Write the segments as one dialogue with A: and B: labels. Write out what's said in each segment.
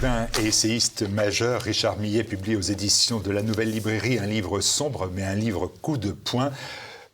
A: Écrivain et essayiste majeur, Richard Millet publie aux éditions de la Nouvelle Librairie un livre sombre, mais un livre coup de poing.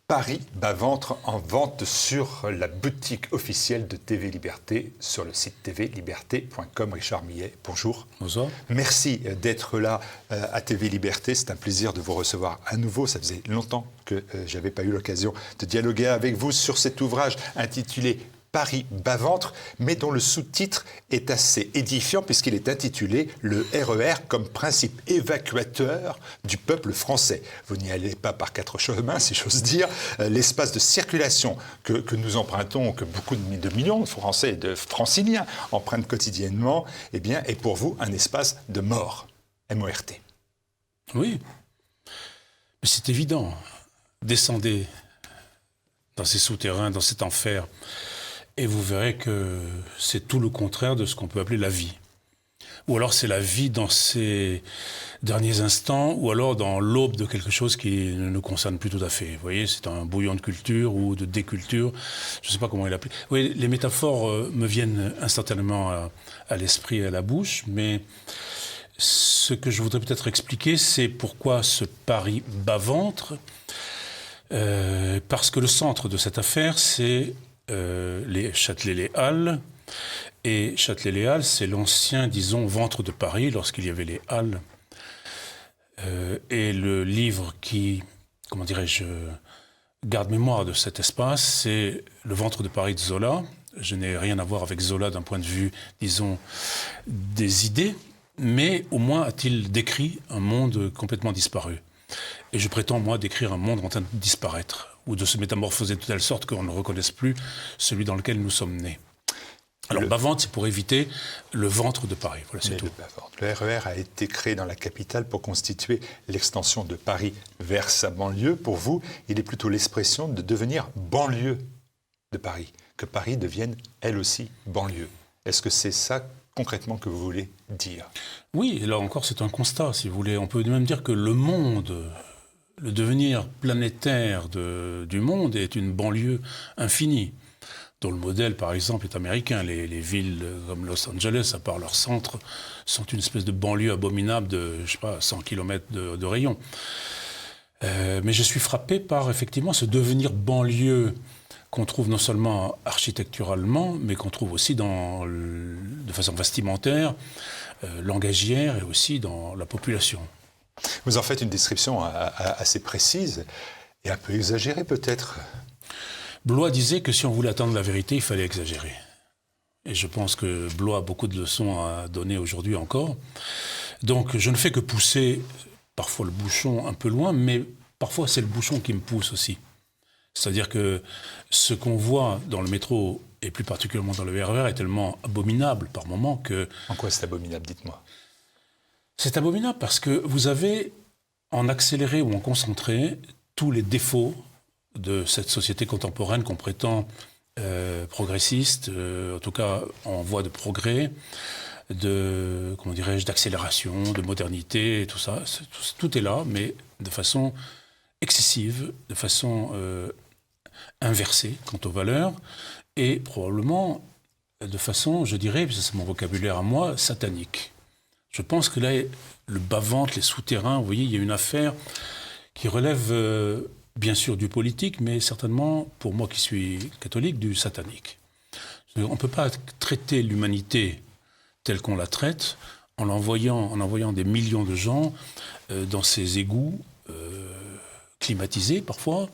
A: Paris bas-ventre en vente sur la boutique officielle de TV Liberté, sur le site tvliberté.com. Richard Millet, bonjour.
B: Bonjour.
A: Merci d'être là à TV Liberté. C'est un plaisir de vous recevoir à nouveau. Ça faisait longtemps que je n'avais pas eu l'occasion de dialoguer avec vous sur cet ouvrage intitulé Paris bas-ventre, mais dont le sous-titre est assez édifiant puisqu'il est intitulé « Le RER comme principe évacuateur du peuple français ». Vous n'y allez pas par quatre chemins, si j'ose dire. L'espace de circulation que nous empruntons, que beaucoup de millions de Français et de Franciliens empruntent quotidiennement, eh bien, est pour vous un espace de mort, M-O-R-T.
B: Oui, mais c'est évident. Descendez dans ces souterrains, dans cet enfer, et vous verrez que c'est tout le contraire de ce qu'on peut appeler la vie. Ou alors c'est la vie dans ses derniers instants, ou alors dans l'aube de quelque chose qui ne nous concerne plus tout à fait. Vous voyez, c'est un bouillon de culture ou de déculture, je ne sais pas comment il l'appelle. Oui, les métaphores me viennent instantanément à l'esprit et à la bouche, mais ce que je voudrais peut-être expliquer, c'est pourquoi ce Paris bas-ventre, parce que le centre de cette affaire, c'est les Châtelet-les-Halles. Et Châtelet-les-Halles, c'est l'ancien, disons, ventre de Paris, lorsqu'il y avait les Halles. Et le livre qui, comment dirais-je, garde mémoire de cet espace, c'est Le ventre de Paris de Zola. Je n'ai rien à voir avec Zola d'un point de vue, disons, des idées, mais au moins a-t-il décrit un monde complètement disparu. Et je prétends, moi, décrire un monde en train de disparaître, ou de se métamorphoser de telle sorte qu'on ne reconnaisse plus celui dans lequel nous sommes nés. Alors, bas-ventre, c'est pour éviter le ventre de Paris. Voilà, c'est tout.
A: Le RER a été créé dans la capitale pour constituer l'extension de Paris vers sa banlieue. Pour vous, il est plutôt l'expression de devenir banlieue de Paris, que Paris devienne, elle aussi, banlieue. Est-ce que c'est ça concrètement que vous voulez dire?
B: Oui, là encore, c'est un constat, si vous voulez. On peut même dire que le monde, le devenir planétaire du monde est une banlieue infinie, dont le modèle, par exemple, est américain. Les villes comme Los Angeles, à part leur centre, sont une espèce de banlieue abominable de, je sais pas, 100 km de rayon. Mais je suis frappé par, effectivement, ce devenir banlieue qu'on trouve non seulement architecturalement, mais qu'on trouve aussi de façon vestimentaire, langagière et aussi dans la population.
A: Vous en faites une description assez précise et un peu exagérée peut-être.
B: Blois disait que si on voulait atteindre la vérité, il fallait exagérer. Et je pense que Blois a beaucoup de leçons à donner aujourd'hui encore. Donc je ne fais que pousser parfois le bouchon un peu loin, mais parfois c'est le bouchon qui me pousse aussi. C'est-à-dire que ce qu'on voit dans le métro, et plus particulièrement dans le RER, est tellement abominable par moments que...
A: En quoi c'est abominable, dites-moi?
B: C'est abominable parce que vous avez, en accéléré ou en concentré, tous les défauts de cette société contemporaine qu'on prétend progressiste, en tout cas en voie de progrès, comment dirais-je, d'accélération, de modernité, et tout ça. Tout est là, mais de façon excessive, de façon inversée quant aux valeurs, et probablement de façon, je dirais, parce que c'est mon vocabulaire à moi, satanique. Je pense que là, le bas-ventre, les souterrains, vous voyez, il y a une affaire qui relève bien sûr du politique, mais certainement, pour moi qui suis catholique, du satanique. On ne peut pas traiter l'humanité telle qu'on la traite en envoyant des millions de gens dans ces égouts climatisés parfois,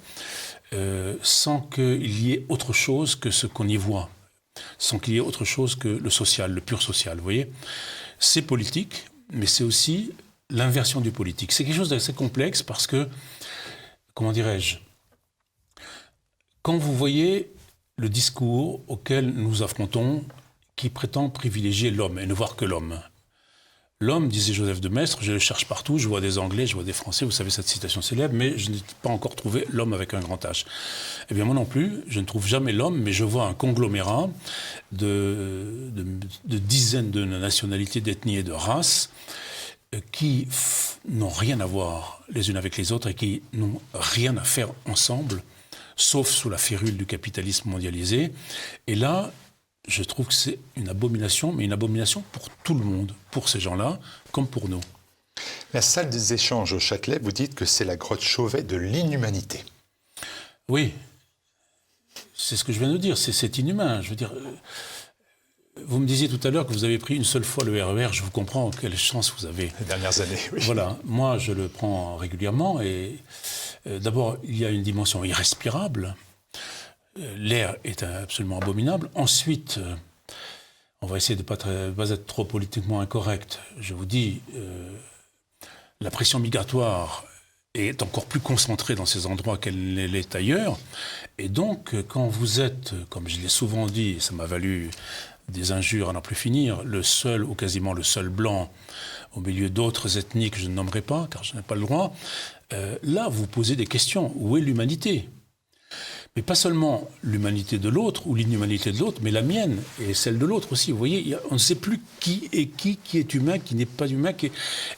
B: sans qu'il y ait autre chose que ce qu'on y voit, sans qu'il y ait autre chose que le social, le pur social, vous voyez. C'est politique, mais c'est aussi l'inversion du politique. C'est quelque chose d'assez complexe parce que, comment dirais-je, quand vous voyez le discours auquel nous affrontons, qui prétend privilégier l'homme et ne voir que l'homme. L'homme, disait Joseph de Maistre, je le cherche partout, je vois des Anglais, je vois des Français, vous savez cette citation célèbre, mais je n'ai pas encore trouvé l'homme avec un grand H. Eh bien moi non plus, je ne trouve jamais l'homme, mais je vois un conglomérat de dizaines de nationalités, d'ethnies et de races qui n'ont rien à voir les unes avec les autres et qui n'ont rien à faire ensemble, sauf sous la férule du capitalisme mondialisé. Et là, je trouve que c'est une abomination, mais une abomination pour tout le monde, pour ces gens-là, comme pour nous.
A: La salle des échanges au Châtelet, vous dites que c'est la grotte Chauvet de l'inhumanité.
B: Oui, c'est ce que je viens de dire, c'est inhumain. Je veux dire, vous me disiez tout à l'heure que vous avez pris une seule fois le RER, je vous comprends, quelle chance vous avez.
A: Les dernières années, oui.
B: Voilà, moi je le prends régulièrement et d'abord il y a une dimension irrespirable. L'air est absolument abominable. Ensuite, on va essayer de ne pas être trop politiquement incorrect. Je vous dis, la pression migratoire est encore plus concentrée dans ces endroits qu'elle ne l'est ailleurs. Et donc, quand vous êtes, comme je l'ai souvent dit, ça m'a valu des injures à n'en plus finir, le seul ou quasiment le seul blanc au milieu d'autres ethnies que je ne nommerai pas, car je n'ai pas le droit, là, vous posez des questions. Où est l'humanité ? Mais pas seulement l'humanité de l'autre ou l'inhumanité de l'autre, mais la mienne et celle de l'autre aussi. Vous voyez, on ne sait plus qui est humain, qui n'est pas humain.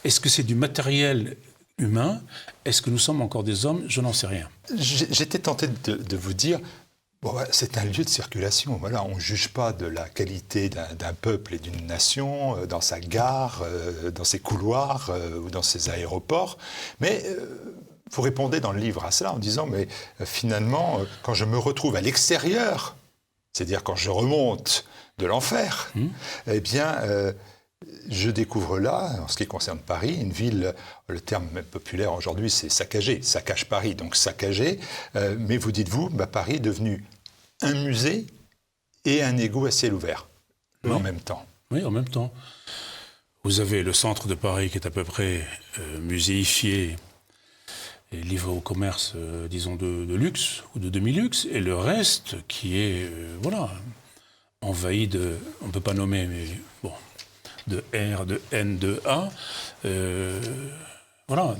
B: Est-ce que c'est du matériel humain ? Est-ce que nous sommes encore des hommes ? Je n'en sais rien.
A: J'étais tenté de vous dire, bon, c'est un lieu de circulation. Voilà, on ne juge pas de la qualité d'un peuple et d'une nation dans sa gare, dans ses couloirs ou dans ses aéroports. Mais vous répondez dans le livre à cela en disant, mais finalement, quand je me retrouve à l'extérieur, c'est-à-dire quand je remonte de l'enfer, eh bien, je découvre là, en ce qui concerne Paris, une ville, le terme même populaire aujourd'hui, c'est saccagé, saccage Paris, donc saccagé, mais vous dites-vous, Paris est devenu un musée et un égout à ciel ouvert, en même temps.
B: Oui, en même temps. Vous avez le centre de Paris qui est à peu près muséifié et livré au commerce, disons, de luxe ou de demi-luxe, et le reste qui est, envahi de, on ne peut pas nommer, mais bon, de R, de N, de A.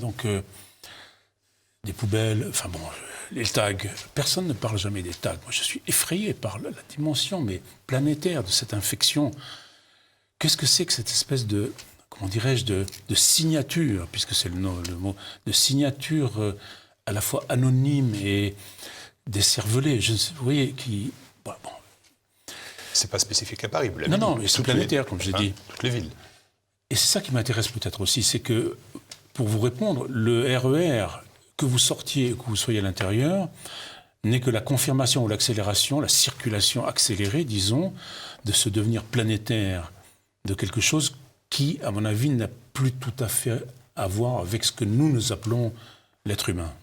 B: Donc des poubelles, enfin bon, les tags. Personne ne parle jamais des tags. Moi, je suis effrayé par la dimension, mais planétaire de cette infection. Qu'est-ce que c'est que cette espèce de, comment dirais-je, de signature, puisque c'est le mot, de signature à la fois anonyme et décervelée. Vous voyez, qui... Bon.
A: C'est pas spécifique à Paris, vous l'avez dit.
B: Non, mais c'est planétaire, comme j'ai dit.
A: Toutes les villes.
B: Et c'est ça qui m'intéresse peut-être aussi, c'est que, pour vous répondre, le RER, que vous sortiez, que vous soyez à l'intérieur, n'est que la confirmation ou l'accélération, la circulation accélérée, disons, de ce devenir planétaire de quelque chose qui, à mon avis, n'a plus tout à fait à voir avec ce que nous appelons l'être humain.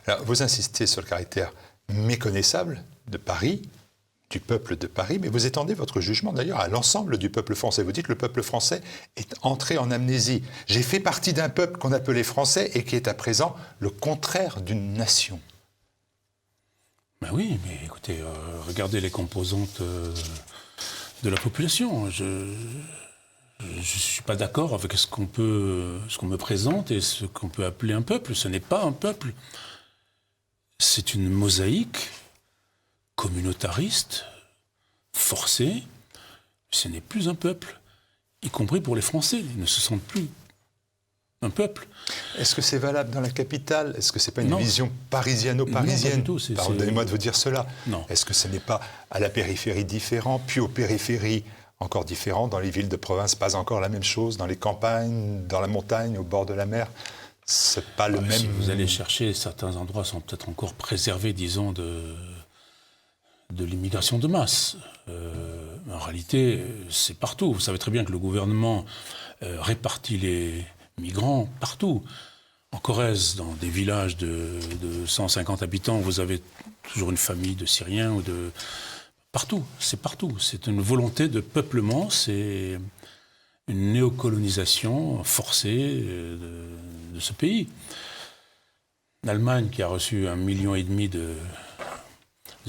A: Alors, vous insistez sur le caractère méconnaissable de Paris, du peuple de Paris, mais vous étendez votre jugement d'ailleurs à l'ensemble du peuple français. Vous dites que le peuple français est entré en amnésie. J'ai fait partie d'un peuple qu'on appelait français et qui est à présent le contraire d'une nation.
B: Ben oui, mais écoutez, regardez les composantes de la population. Je ne suis pas d'accord avec ce qu'on me présente et ce qu'on peut appeler un peuple. Ce n'est pas un peuple. C'est une mosaïque communautariste, forcée. Ce n'est plus un peuple, y compris pour les Français. Ils ne se sentent plus un peuple.
A: Est-ce que c'est valable dans la capitale ? Est-ce que ce n'est pas une vision parisiano-parisienne ? Pardonnez-moi de vous dire cela.
B: Non.
A: Est-ce que ce n'est pas à la périphérie différent, puis aux périphéries encore différent, dans les villes de province, pas encore la même chose, dans les campagnes, dans la montagne, au bord de la mer ? C'est pas le même...
B: Si vous allez chercher, certains endroits sont peut-être encore préservés, disons, de l'immigration de masse. En réalité, c'est partout. Vous savez très bien que le gouvernement répartit les migrants partout. En Corrèze, dans des villages de 150 habitants, vous avez toujours une famille de Syriens ou de... Partout, c'est partout. C'est une volonté de peuplement, c'est une néocolonisation forcée de ce pays. L'Allemagne, qui a reçu 1,5 million de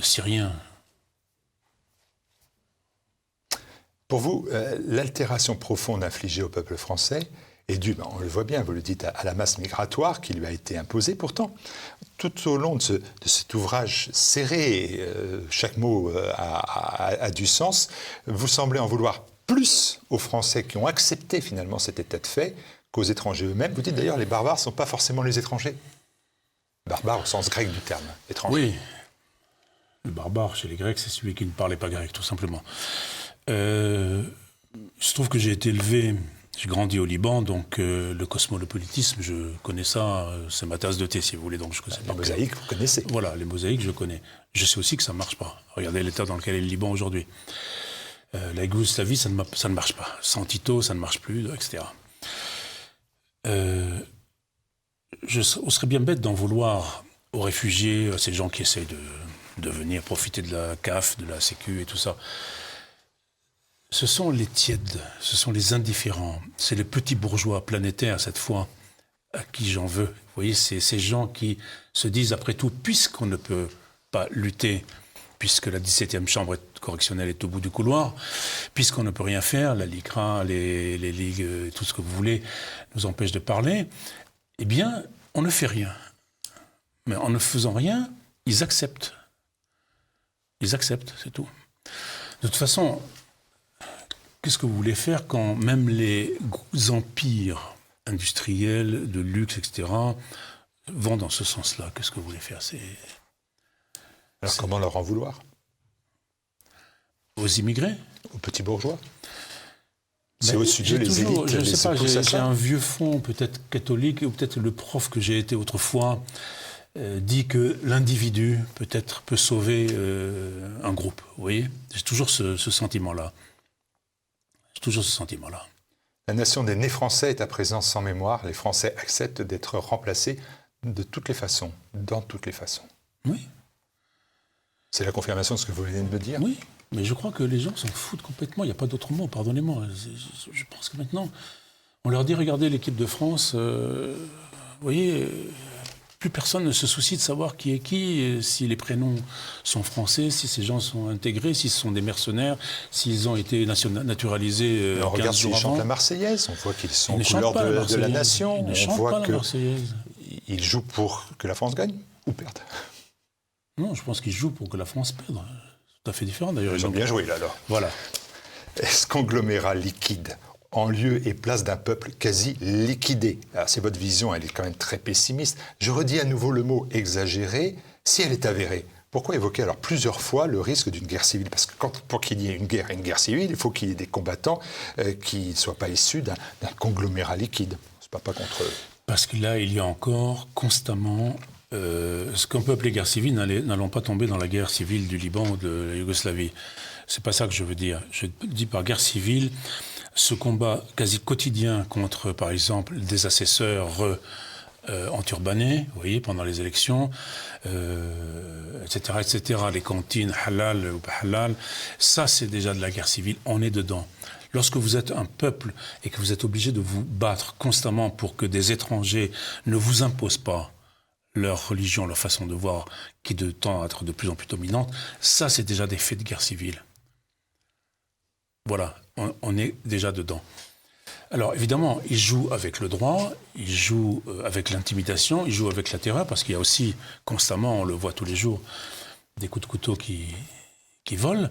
B: Syriens.
A: Pour vous, l'altération profonde infligée au peuple français est due, on le voit bien, vous le dites, à la masse migratoire qui lui a été imposée. Pourtant, tout au long de cet ouvrage serré, chaque mot a du sens, vous semblez en vouloir plus aux Français qui ont accepté finalement cet état de fait qu'aux étrangers eux-mêmes. Vous dites d'ailleurs les barbares ne sont pas forcément les étrangers. Barbares au sens grec du terme, étranger.
B: Oui. Le barbare chez les Grecs, c'est celui qui ne parlait pas grec, tout simplement. Il se trouve que j'ai été élevé, j'ai grandi au Liban, donc le cosmopolitisme, je connais ça, c'est ma tasse de thé, si vous voulez. Donc je connais
A: Les mosaïques, vous connaissez.
B: Voilà, les mosaïques, je connais. Je sais aussi que ça ne marche pas. Regardez l'état dans lequel est le Liban aujourd'hui. La Yougoslavie, ça ne marche pas. Sans Tito, ça ne marche plus, etc. On serait bien bête d'en vouloir aux réfugiés, à ces gens qui essayent de venir profiter de la CAF, de la Sécu et tout ça. Ce sont les tièdes, ce sont les indifférents, c'est les petits bourgeois planétaires, cette fois, à qui j'en veux. Vous voyez, c'est ces gens qui se disent, après tout, puisqu'on ne peut pas lutter, puisque la 17e chambre correctionnelle est au bout du couloir, puisqu'on ne peut rien faire, la LICRA, les ligues, tout ce que vous voulez, nous empêche de parler, eh bien, on ne fait rien. Mais en ne faisant rien, ils acceptent. Ils acceptent, c'est tout. De toute façon, qu'est-ce que vous voulez faire quand même les empires industriels, de luxe, etc., vont dans ce sens-là? Qu'est-ce que vous voulez faire?
A: Alors comment leur en vouloir?
B: Aux immigrés?
A: Aux petits bourgeois? C'est au-dessus d'eux, les élites.
B: Je ne sais pas, j'ai un vieux fond peut-être catholique, ou peut-être le prof que j'ai été autrefois dit que l'individu peut-être peut sauver un groupe. Vous voyez, j'ai toujours ce sentiment-là. J'ai toujours ce sentiment-là.
A: La nation des nés français est à présent sans mémoire. Les Français acceptent d'être remplacés de toutes les façons, dans toutes les façons.
B: Oui.
A: C'est la confirmation de ce que vous venez de me dire?
B: Oui, mais je crois que les gens s'en foutent complètement. Il n'y a pas d'autre mot, pardonnez-moi. Je pense que maintenant, on leur dit, regardez l'équipe de France, vous voyez, plus personne ne se soucie de savoir qui est qui, si les prénoms sont français, si ces gens sont intégrés, si ce sont des mercenaires, s'ils ont été naturalisés 15 jours avant.
A: On regarde s'ils chantent la Marseillaise, on voit qu'ils sont aux couleurs de la nation.
B: Ils ne chantent pas la Marseillaise.
A: Ils jouent pour que la France gagne ou perde?
B: Non, je pense qu'ils jouent pour que la France perde. C'est tout à fait différent d'ailleurs.
A: Ils ont bien joué là alors.
B: Voilà.
A: Est-ce conglomérat liquide en lieu et place d'un peuple quasi liquidé? Alors c'est votre vision, elle est quand même très pessimiste. Je redis à nouveau le mot exagéré, si elle est avérée. Pourquoi évoquer alors plusieurs fois le risque d'une guerre civile? Parce que pour qu'il y ait une guerre civile, il faut qu'il y ait des combattants qui ne soient pas issus d'un conglomérat liquide. C'est pas contre eux.
B: Parce que là, il y a encore constamment... ce qu'on peut appeler guerre civile, n'allons pas tomber dans la guerre civile du Liban ou de la Yougoslavie. C'est pas ça que je veux dire. Je dis par guerre civile, ce combat quasi quotidien contre, par exemple, des assesseurs enturbanés, vous voyez, pendant les élections, etc., etc., les cantines halal ou pas halal, ça c'est déjà de la guerre civile, on est dedans. Lorsque vous êtes un peuple et que vous êtes obligé de vous battre constamment pour que des étrangers ne vous imposent pas leur religion, leur façon de voir, qui tend à être de plus en plus dominante, ça c'est déjà des faits de guerre civile. Voilà, on est déjà dedans. Alors évidemment, ils jouent avec le droit, ils jouent avec l'intimidation, ils jouent avec la terreur, parce qu'il y a aussi constamment, on le voit tous les jours, des coups de couteau qui volent.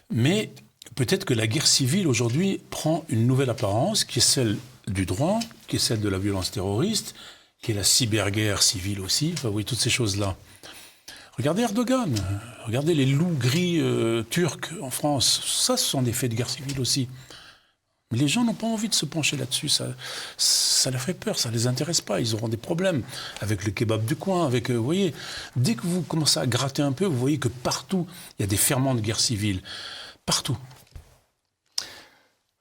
B: Mais peut-être que la guerre civile aujourd'hui prend une nouvelle apparence, qui est celle du droit, qui est celle de la violence terroriste, qui est la cyberguerre civile aussi, enfin oui, toutes ces choses-là. Regardez Erdogan, regardez les loups gris turcs en France, ça ce sont des faits de guerre civile aussi. Mais les gens n'ont pas envie de se pencher là-dessus, ça leur fait peur, ça ne les intéresse pas, ils auront des problèmes avec le kebab du coin, avec, vous voyez, dès que vous commencez à gratter un peu, vous voyez que partout, il y a des ferments de guerre civile, partout.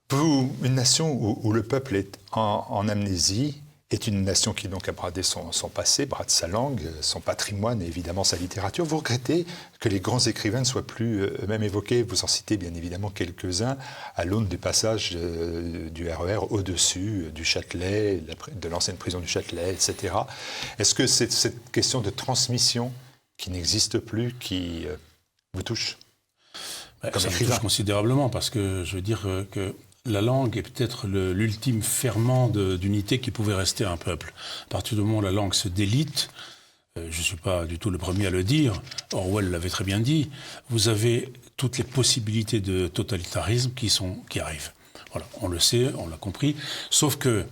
A: Vous, une nation où le peuple est en amnésie, est une nation qui donc a bradé son passé, brade sa langue, son patrimoine et évidemment sa littérature. Vous regrettez que les grands écrivains ne soient plus eux-mêmes évoqués. Vous en citez bien évidemment quelques-uns à l'aune des passages du RER au-dessus, du Châtelet, de l'ancienne prison du Châtelet, etc. Est-ce que c'est cette question de transmission qui n'existe plus qui vous touche
B: comme écrivain? Ça me touche considérablement parce que je veux dire que la langue est peut-être l'ultime ferment d'unité qui pouvait rester à un peuple. À partir du moment où la langue se délite, je ne suis pas du tout le premier à le dire, Orwell l'avait très bien dit, vous avez toutes les possibilités de totalitarisme qui arrivent. Voilà, on le sait, on l'a compris, sauf que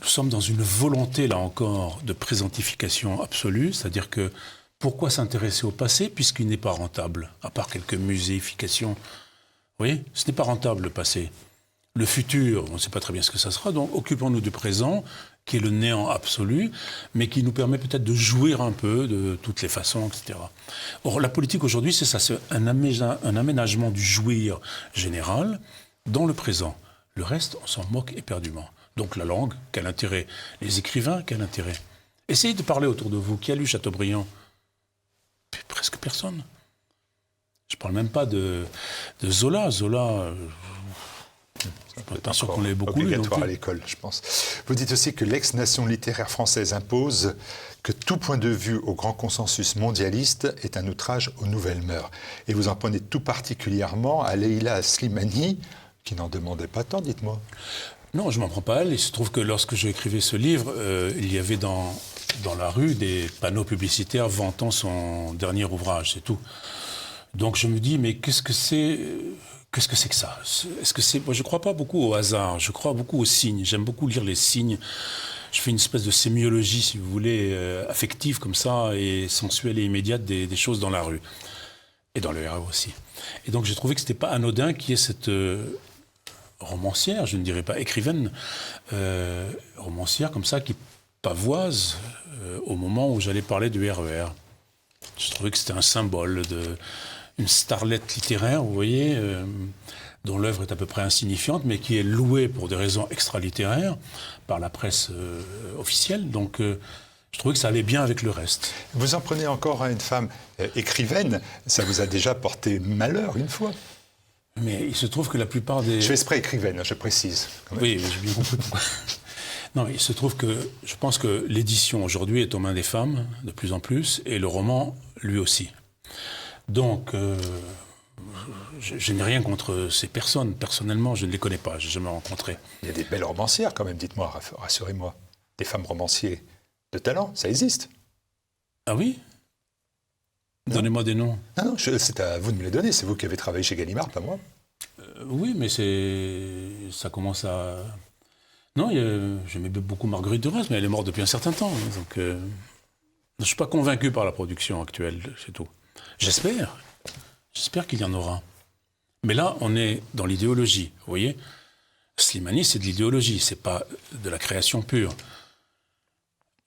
B: nous sommes dans une volonté, là encore, de présentification absolue, c'est-à-dire que Pourquoi s'intéresser au passé puisqu'il n'est pas rentable, à part quelques muséifications? Vous voyez, ce n'est pas rentable le passé. Le futur, on ne sait pas très bien ce que ça sera, donc occupons-nous du présent, qui est le néant absolu, mais qui nous permet peut-être de jouir un peu de toutes les façons, etc. Or, la politique aujourd'hui, c'est ça, c'est un aménagement du jouir général dans le présent. Le reste, on s'en moque éperdument. Donc la langue, quel intérêt? Les écrivains, quel intérêt? Essayez de parler autour de vous. Qui a lu Chateaubriand? Presque personne. Je ne parle même pas de Zola. Zola... Attention qu'on l'ait beaucoup lu.
A: Obligatoire à l'école, je pense. Vous dites aussi que l'ex-nation littéraire française impose que tout point de vue au grand consensus mondialiste est un outrage aux nouvelles mœurs. Et vous en prenez tout particulièrement à Leïla Slimani, qui n'en demandait pas tant, dites-moi. Non,
B: je ne m'en prends pas à elle. Il se trouve que lorsque j'écrivais ce livre, il y avait dans la rue des panneaux publicitaires vantant son dernier ouvrage, c'est tout. Donc je me dis, mais qu'est-ce que c'est que ça? Est-ce que c'est... Moi, je ne crois pas beaucoup au hasard, je crois beaucoup aux signes. J'aime beaucoup lire les signes. Je fais une espèce de sémiologie, si vous voulez, affective comme ça, et sensuelle et immédiate des choses dans la rue. Et dans le RAE aussi. Et donc j'ai trouvé que ce n'était pas anodin qu'il y ait cette romancière, je ne dirais pas écrivaine, romancière comme ça, qui pavoise au moment où j'allais parler du RER. Je trouvais que c'était un symbole une starlette littéraire, vous voyez, dont l'œuvre est à peu près insignifiante, mais qui est louée pour des raisons extra-littéraires par la presse officielle. Donc, je trouvais que ça allait bien avec le reste.
A: Vous en prenez encore à une femme écrivaine. Ça vous a déjà porté malheur une fois?
B: Mais il se trouve que la plupart des...
A: Je fais exprès écrivaine, je précise.
B: Oui, j'ai bien compris pourquoi. Non, il se trouve que je pense que l'édition aujourd'hui est aux mains des femmes, de plus en plus, et le roman, lui aussi. Donc, je n'ai rien contre ces personnes. Personnellement, je ne les connais pas, je n'ai jamais rencontré.
A: Il y a des belles romancières quand même, dites-moi, rassurez-moi. Des femmes romanciers de talent, ça existe.
B: Ah oui? Donnez-moi des noms.
A: Non, c'est à vous de me les donner, c'est vous qui avez travaillé chez Gallimard, pas moi.
B: Oui, mais ça commence à... Non, j'aimais beaucoup Marguerite Duras, mais elle est morte depuis un certain temps. Hein, donc, je ne suis pas convaincu par la production actuelle, c'est tout. J'espère qu'il y en aura. Mais là, on est dans l'idéologie, vous voyez. Slimani, c'est de l'idéologie, c'est pas de la création pure.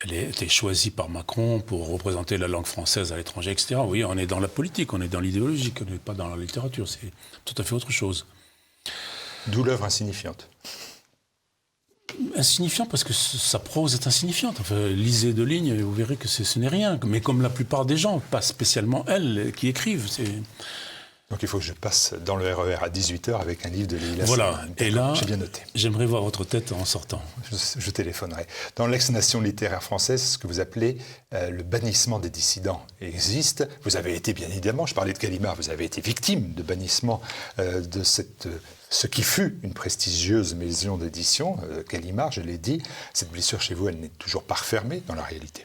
B: Elle a été choisie par Macron pour représenter la langue française à l'étranger, etc. Vous voyez, on est dans la politique, on est dans l'idéologie, on n'est pas dans la littérature, c'est tout à fait autre chose.
A: D'où l'œuvre insignifiante.
B: Insignifiant parce que sa prose est insignifiante. Enfin, lisez deux lignes et vous verrez que ce n'est rien. Mais comme la plupart des gens, pas spécialement elles qui écrivent.
A: Donc il faut que je passe dans le RER à 18h avec un livre de Leïla.
B: Voilà, et là,
A: j'ai bien noté.
B: J'aimerais voir votre tête en sortant.
A: Je téléphonerai. Dans l'ex-nation littéraire française, ce que vous appelez le bannissement des dissidents existe. Vous avez été, bien évidemment, je parlais de Gallimard, vous avez été victime de bannissement de ce qui fut une prestigieuse maison d'édition, Gallimard, je l'ai dit. Cette blessure chez vous, elle n'est toujours pas refermée dans la réalité.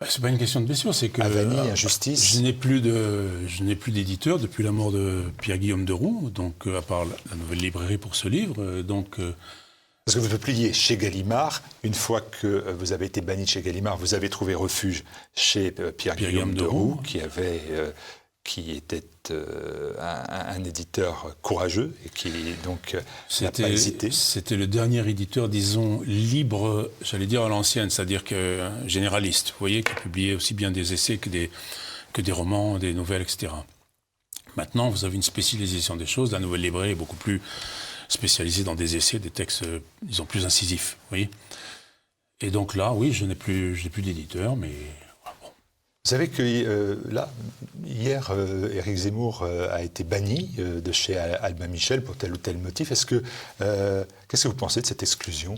B: C'est pas une question de blessure, c'est que
A: Avanie, injustice.
B: Je n'ai plus d'éditeur depuis la mort de Pierre-Guillaume Deroux, donc à part la Nouvelle Librairie pour ce livre, donc.
A: Parce que vous publiez chez Gallimard, une fois que vous avez été banni de chez Gallimard, vous avez trouvé refuge chez Pierre-Guillaume Deroux, qui était un éditeur courageux et qui donc n'a pas hésité.
B: C'était le dernier éditeur, disons, libre, j'allais dire à l'ancienne, c'est-à-dire que généraliste, vous voyez, qui publiait aussi bien des essais que des romans, des nouvelles, etc. Maintenant, vous avez une spécialisation des choses. La Nouvelle Librairie est beaucoup plus spécialisée dans des essais, des textes, disons, plus incisifs, vous voyez. Et donc là, oui, je n'ai plus d'éditeur, mais...
A: Vous savez que là, hier, Éric Zemmour a été banni de chez Albin Michel pour tel ou tel motif. Qu'est-ce que vous pensez de cette exclusion?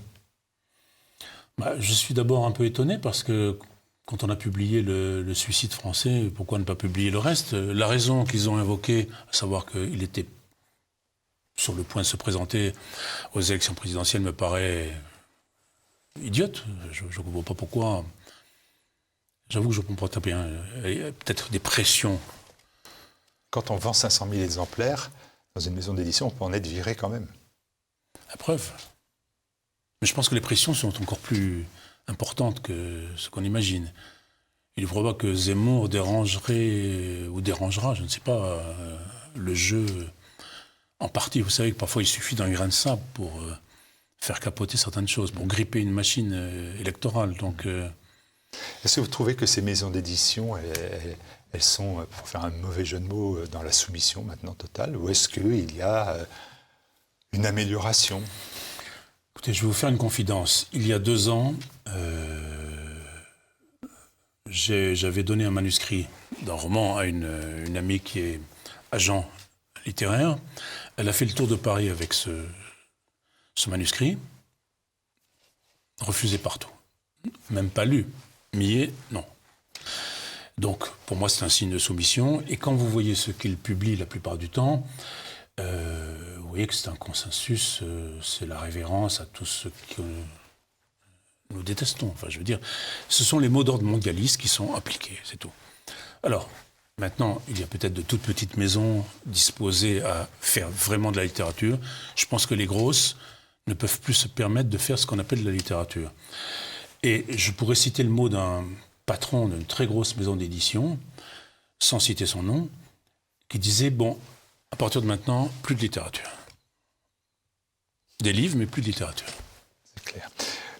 B: Je suis d'abord un peu étonné parce que quand on a publié le Suicide français, pourquoi ne pas publier le reste? La raison qu'ils ont invoquée, à savoir qu'il était sur le point de se présenter aux élections présidentielles, me paraît idiote. Je ne vois pas pourquoi... J'avoue que je ne comprends pas bien. Il y a peut-être des pressions.
A: Quand on vend 500 000 exemplaires dans une maison d'édition, on peut en être viré quand même.
B: La preuve. Mais je pense que les pressions sont encore plus importantes que ce qu'on imagine. il est probable que Zemmour dérangerait ou dérangera, je ne sais pas, le jeu en partie. Vous savez que parfois il suffit d'un grain de sable pour faire capoter certaines choses, pour gripper une machine électorale. Donc,
A: est-ce que vous trouvez que ces maisons d'édition, elles sont, pour faire un mauvais jeu de mots, dans la soumission maintenant totale, ou est-ce qu'il y a une amélioration?
B: Écoutez, je vais vous faire une confidence. Il y a 2 ans, j'avais donné un manuscrit d'un roman à une amie qui est agent littéraire. Elle a fait le tour de Paris avec ce manuscrit, refusé partout. Même pas lu. Millet, non. Donc, pour moi, c'est un signe de soumission. Et quand vous voyez ce qu'il publie la plupart du temps, vous voyez que c'est un consensus, c'est la révérence à tout ce que nous détestons. Enfin, je veux dire, ce sont les mots d'ordre mondialistes qui sont appliqués, c'est tout. Alors, maintenant, il y a peut-être de toutes petites maisons disposées à faire vraiment de la littérature. Je pense que les grosses ne peuvent plus se permettre de faire ce qu'on appelle de la littérature. Et je pourrais citer le mot d'un patron d'une très grosse maison d'édition, sans citer son nom, qui disait, bon, à partir de maintenant, plus de littérature. Des livres, mais plus de littérature.
A: C'est clair.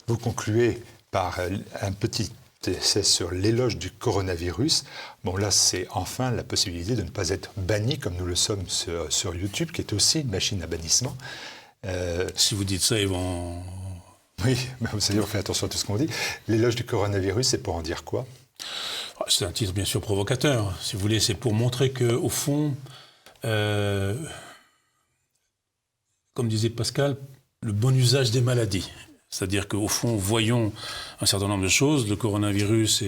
A: Vous concluez par un petit essai sur l'éloge du coronavirus. Bon, là, c'est enfin la possibilité de ne pas être banni, comme nous le sommes sur YouTube, qui est aussi une machine à bannissement.
B: Si vous dites ça, ils vont...
A: Oui, mais vous savez, on fait attention à tout ce qu'on dit. L'éloge du coronavirus, c'est pour en dire quoi?
B: C'est un titre bien sûr provocateur. Si vous voulez, c'est pour montrer qu'au fond, comme disait Pascal, le bon usage des maladies. C'est-à-dire qu'au fond, voyons un certain nombre de choses. Le coronavirus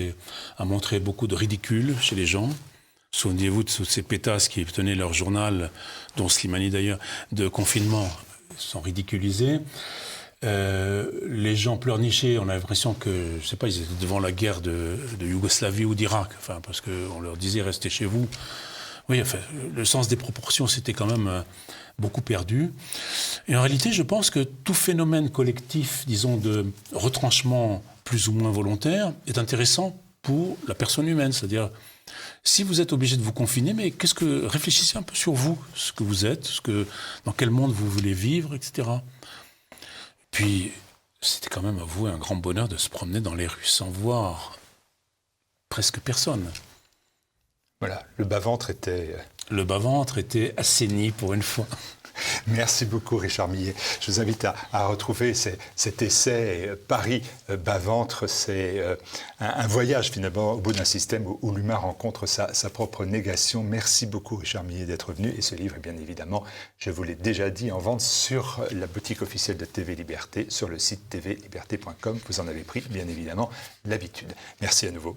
B: a montré beaucoup de ridicule chez les gens. Souvenez-vous de toutes ces pétasses qui tenaient leur journal, dont Slimani d'ailleurs, de confinement, sont ridiculisés. Les gens pleurnichaient, on a l'impression que, je ne sais pas, ils étaient devant la guerre de Yougoslavie ou d'Irak, enfin, parce qu'on leur disait restez chez vous. Oui, enfin, le sens des proportions, c'était quand même beaucoup perdu. Et en réalité, je pense que tout phénomène collectif, disons, de retranchement plus ou moins volontaire, est intéressant pour la personne humaine. C'est-à-dire, si vous êtes obligé de vous confiner, mais réfléchissez un peu sur vous, ce que vous êtes, dans quel monde vous voulez vivre, etc. Puis, c'était quand même, avouez, un grand bonheur de se promener dans les rues sans voir presque personne.
A: Voilà, le bas-ventre était...
B: Le bas-ventre était assaini pour une fois.
A: Merci beaucoup, Richard Millet. Je vous invite à retrouver cet essai Paris bas-ventre. C'est un voyage finalement au bout d'un système où l'humain rencontre sa propre négation. Merci beaucoup, Richard Millet, d'être venu. Et ce livre est bien évidemment, je vous l'ai déjà dit, en vente sur la boutique officielle de TV Liberté, sur le site tvliberté.com. Vous en avez pris bien évidemment l'habitude. Merci à nouveau.